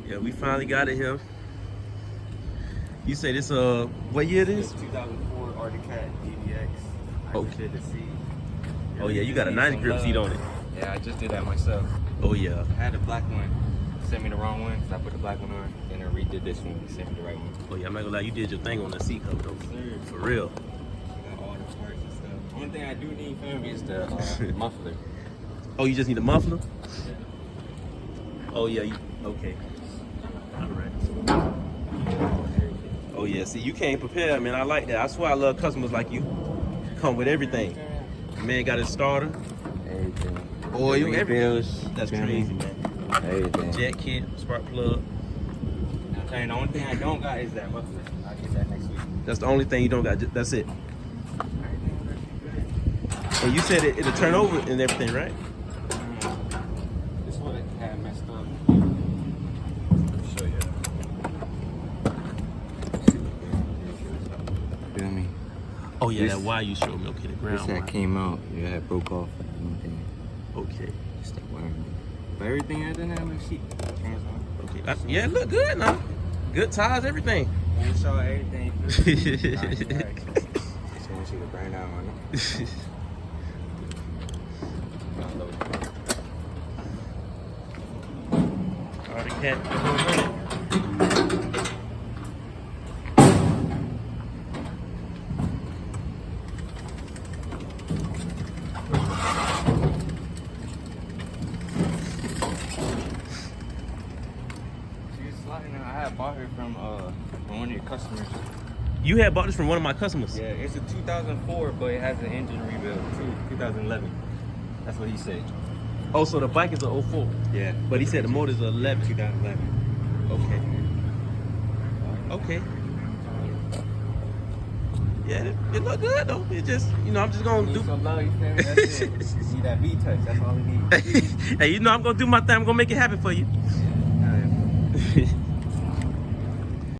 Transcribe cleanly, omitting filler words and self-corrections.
Yeah, we finally got it here. You say this what year it is? 2004 Arctic Cat DDX. Okay. The seat. Oh yeah, you got a 90 grip seat on it. Yeah, I just did that myself. Oh yeah. I had a black one. Sent me the wrong one, so I put the black one on. Then I redid this one and sent me the right one. Oh yeah, I'm not gonna lie, you did your thing on the seat cover though. Sir. For real. Got all the parts and stuff. Only thing I do need, fam, is the muffler. Oh, you just need a muffler? Yeah. Oh yeah, okay. Alright. Oh yeah, see you came prepared, man. I like that. I swear I love customers like you. Come with everything. Man got his starter. Everything. Oil, everything. Bills. That's crazy, man. Everything. Jet kit, spark plug. I'm telling you, the only thing I don't got is that muffler. I'll get that next week. That's the only thing you don't got. That's it. And you said it'll turn over and everything, right? This one had messed up. I'll show you. Feel me? Oh yeah, This- that wire you showed me. Okay, the This ground that wire. came out. Yeah, it broke off. Okay. Just that wiring. But everything other than that, like shit. Hands on. Okay. Yeah, it look good now. Good tires, everything. I saw everything. Just want you to burn out on it. Already cat. I had bought her from one of your customers. You had bought this from one of my customers. Yeah, it's a 2004, but it has an engine rebuild too. 2011. That's what he said. Oh, so the bike is a 04. Yeah. But he said the motor's a 11. 2011. Okay. Okay. Yeah, it look good though. It just, I'm just gonna Need do. some love, you feel me? That's it. You need that V touch. That's all we need. Hey, I'm gonna do my thing. I'm gonna make it happen for you. Yeah.